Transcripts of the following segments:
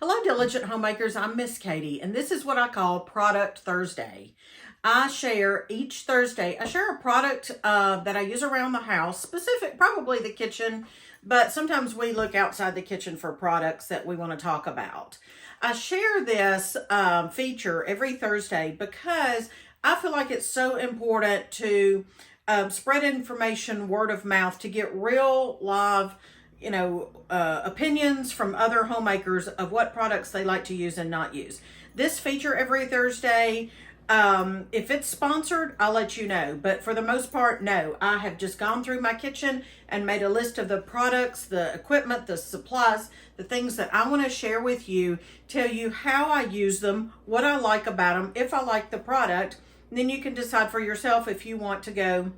Hello, diligent homemakers. I'm Miss Katie, and this is what I call Product Thursday. I share each Thursday, I share a product that I use around the house, specific, probably the kitchen, but sometimes we look outside the kitchen for products that we want to talk about. I share this feature every Thursday because I feel like it's so important to spread information word of mouth, to get real live opinions from other homemakers of what products they like to use and not use. This feature every Thursday, if it's sponsored, I'll let you know. But for the most part, no. I have just gone through my kitchen and made a list of the products, the equipment, the supplies, the things that I want to share with you, tell you how I use them, what I like about them, if I like the product. And then you can decide for yourself if you want to go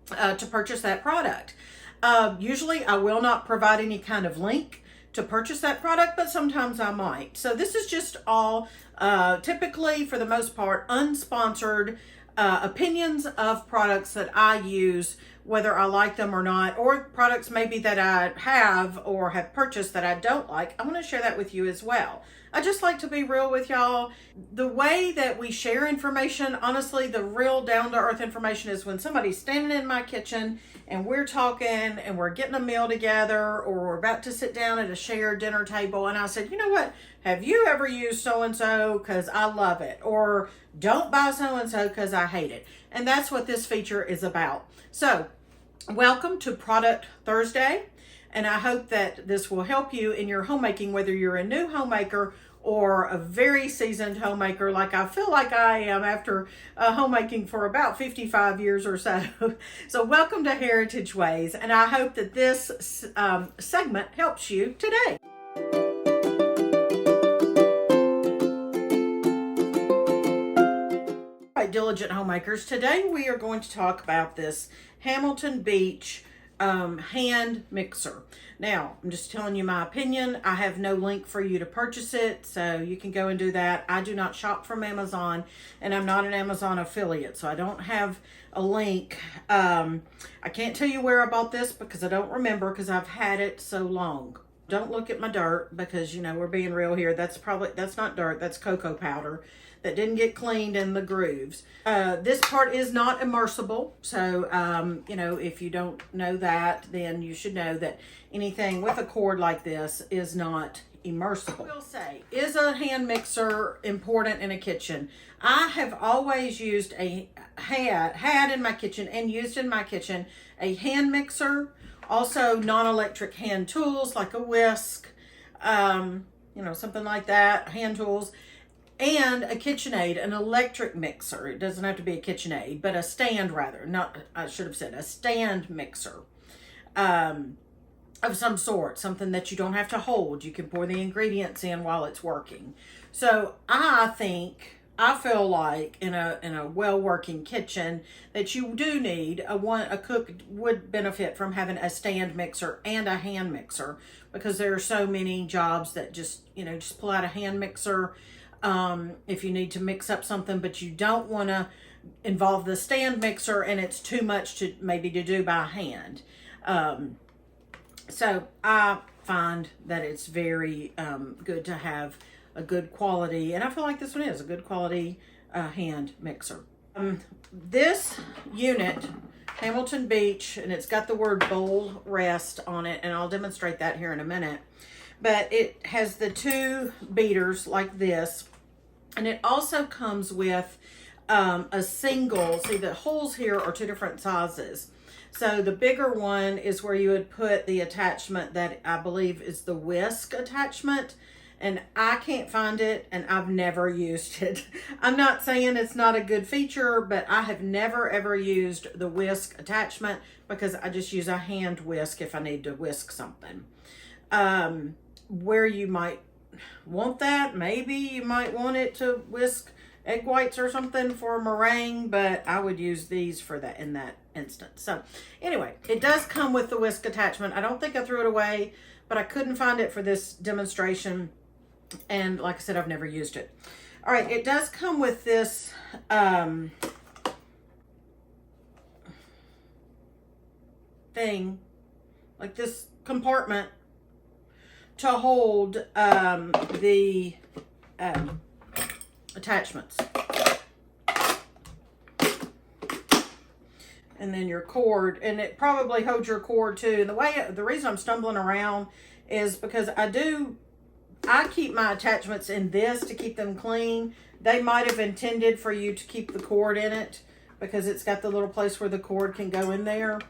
to purchase that product. Usually I will not provide any kind of link to purchase that product, but sometimes I might. So this is just all typically, for the most part, unsponsored opinions of products that I use, whether I like them or not, or products maybe that I have or have purchased that I don't like. I want to share that with you as well. I just like to be real with y'all. The way that we share information, honestly, the real down-to-earth information is when somebody's standing in my kitchen and we're talking and we're getting a meal together, or we're about to sit down at a shared dinner table, and I said, you know what, have you ever used so-and-so because I love it, or don't buy so-and-so because I hate it. And that's what this feature is about. So welcome to Product Thursday, and I hope that this will help you in your homemaking, whether you're a new homemaker or a very seasoned homemaker like I feel like I am after homemaking for about 55 years or so. So welcome to Heritage Ways, and I hope that this segment helps you today. All right, diligent homemakers, today we are going to talk about this Hamilton Beach hand mixer. Now, I'm just telling you my opinion. I have no link for you to purchase it, so you can go and do that. I do not shop from Amazon, and I'm not an Amazon affiliate, so I don't have a link. I can't tell you where I bought this because I don't remember, because I've had it so long. Don't look at my dirt, because, you know, we're being real here. That's not dirt, that's cocoa powder that didn't get cleaned in the grooves. This part is not immersible. So, if you don't know that, then you should know that anything with a cord like this is not immersible. I will say, is a hand mixer important in a kitchen? I have always used had in my kitchen and used in my kitchen a hand mixer, also non-electric hand tools like a whisk, something like that, hand tools, and a KitchenAid, an electric mixer. It doesn't have to be a KitchenAid, but a stand rather. I should have said a stand mixer of some sort, something that you don't have to hold. You can pour the ingredients in while it's working. So I feel like in a well-working kitchen that you do need a cook would benefit from having a stand mixer and a hand mixer, because there are so many jobs that just pull out a hand mixer. If you need to mix up something, but you don't want to involve the stand mixer and it's too much to do by hand. So I find that it's very good to have a good quality, and I feel like this one is a good quality hand mixer. This unit, Hamilton Beach, and it's got the word bowl rest on it, and I'll demonstrate that here in a minute. But it has the two beaters like this, and it also comes with a single. See, the holes here are two different sizes. So the bigger one is where you would put the attachment that I believe is the whisk attachment, and I can't find it, and I've never used it. I'm not saying it's not a good feature, but I have never ever used the whisk attachment because I just use a hand whisk if I need to whisk something. Where you might want that, maybe you might want it to whisk egg whites or something for a meringue, but I would use these for that in that instance. So anyway, it does come with the whisk attachment. I don't think I threw it away, but I couldn't find it for this demonstration, and like I said, I've never used it. All right, it does come with this thing, like this compartment to hold the attachments. And then your cord, and it probably holds your cord too. And the reason I'm stumbling around is because I keep my attachments in this to keep them clean. They might have intended for you to keep the cord in it because it's got the little place where the cord can go in there.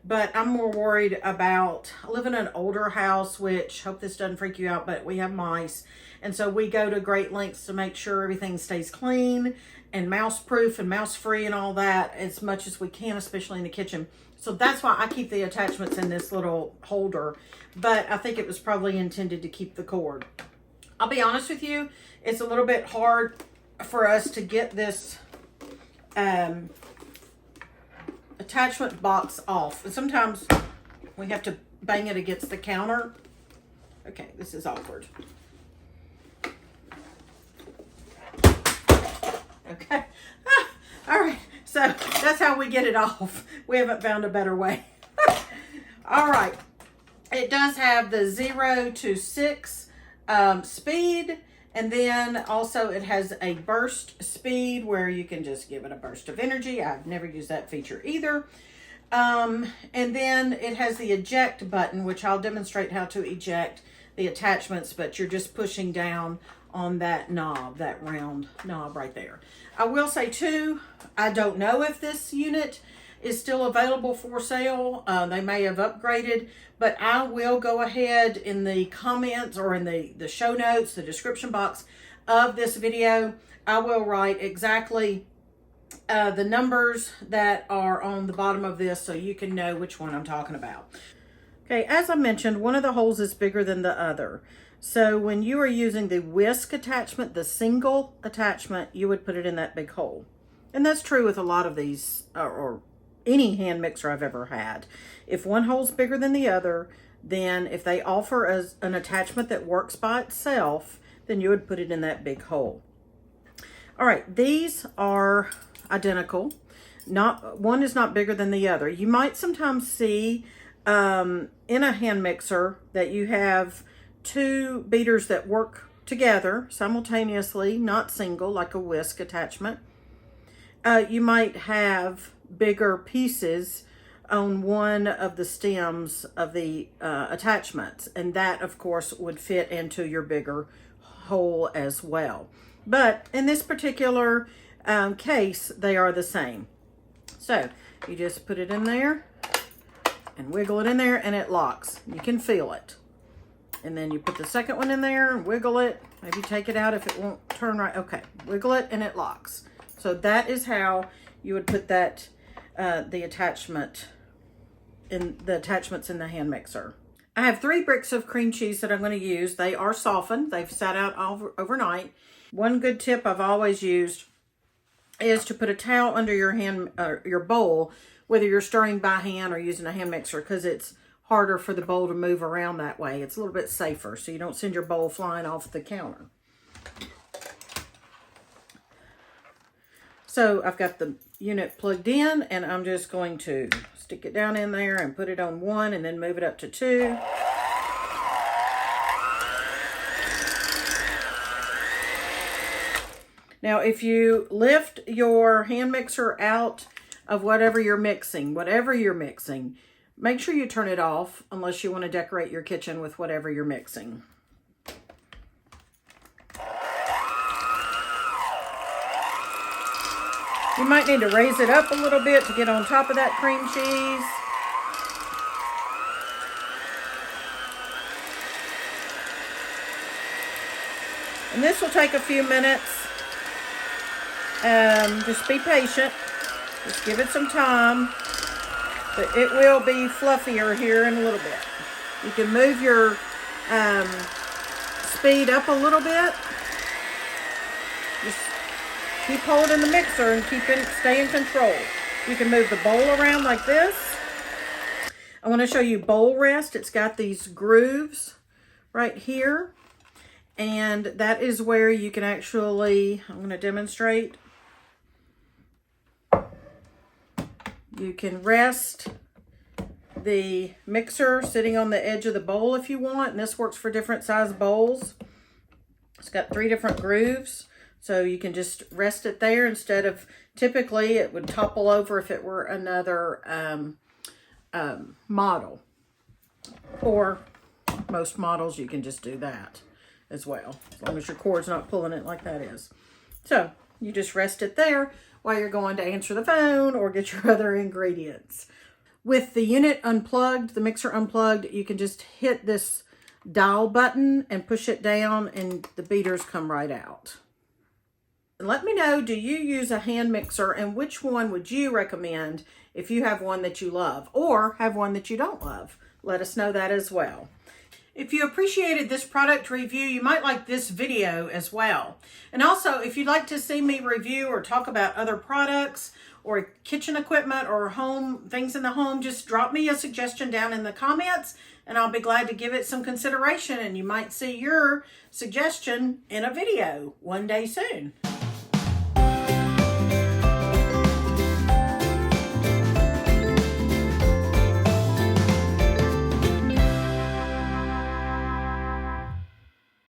But I'm more worried about, I live in an older house, which, hope this doesn't freak you out, but we have mice. And so we go to great lengths to make sure everything stays clean and mouse proof and mouse free and all that as much as we can, especially in the kitchen. So that's why I keep the attachments in this little holder. But I think it was probably intended to keep the cord. I'll be honest with you, it's a little bit hard for us to get this attachment box off. And sometimes we have to bang it against the counter. Okay, this is awkward. Okay. All right, so that's how we get it off. We haven't found a better way. All right, it does have the 0 to 6 speed, and then also it has a burst speed where you can just give it a burst of energy. I've never used that feature either. And then it has the eject button, which I'll demonstrate how to eject the attachments, but you're just pushing down on that knob, that round knob right there. I will say too, I don't know if this unit is still available for sale. They may have upgraded, but I will go ahead in the comments or in the show notes, the description box of this video, I will write exactly the numbers that are on the bottom of this so you can know which one I'm talking about. Okay, as I mentioned, one of the holes is bigger than the other. So when you are using the whisk attachment, the single attachment, you would put it in that big hole. And that's true with a lot of these, or any hand mixer I've ever had. If one hole's bigger than the other, then if they offer an attachment that works by itself, then you would put it in that big hole. All right, these are identical. One is not bigger than the other. You might sometimes see in a hand mixer that you have two beaters that work together simultaneously, not single, like a whisk attachment. You might have bigger pieces on one of the stems of the attachments, and that of course would fit into your bigger hole as well. But in this particular case, they are the same. So you just put it in there and wiggle it in there and it locks. You can feel it. And then you put the second one in there and wiggle it. Maybe take it out if it won't turn right. Okay, wiggle it and it locks. So that is how you would put that, the attachments in the hand mixer. I have 3 bricks of cream cheese that I'm going to use. They are softened. They've sat out overnight. One good tip I've always used is to put a towel under your bowl, whether you're stirring by hand or using a hand mixer, because it's harder for the bowl to move around that way. It's a little bit safer, so you don't send your bowl flying off the counter. So I've got the unit plugged in, and I'm just going to stick it down in there and put it on 1 and then move it up to 2. Now, if you lift your hand mixer out of whatever you're mixing, make sure you turn it off unless you want to decorate your kitchen with whatever you're mixing. You might need to raise it up a little bit to get on top of that cream cheese. And this will take a few minutes. Just be patient. Just give it some time. But it will be fluffier here in a little bit. You can move your speed up a little bit. Just keep holding the mixer and stay in control. You can move the bowl around like this. I want to show you bowl rest. It's got these grooves right here. And that is where you can actually, I'm going to demonstrate. You can rest the mixer sitting on the edge of the bowl if you want, and this works for different size bowls. It's got 3 different grooves, so you can just rest it there instead of, typically it would topple over if it were another model. Or most models you can just do that as well, as long as your cord's not pulling it like that is. So you just rest it there while you're going to answer the phone or get your other ingredients. With the unit unplugged, the mixer unplugged, you can just hit this dial button and push it down and the beaters come right out. And let me know, do you use a hand mixer, and which one would you recommend if you have one that you love or have one that you don't love? Let us know that as well. If you appreciated this product review, you might like this video as well. And also, if you'd like to see me review or talk about other products or kitchen equipment or home things in the home, just drop me a suggestion down in the comments and I'll be glad to give it some consideration, and you might see your suggestion in a video one day soon.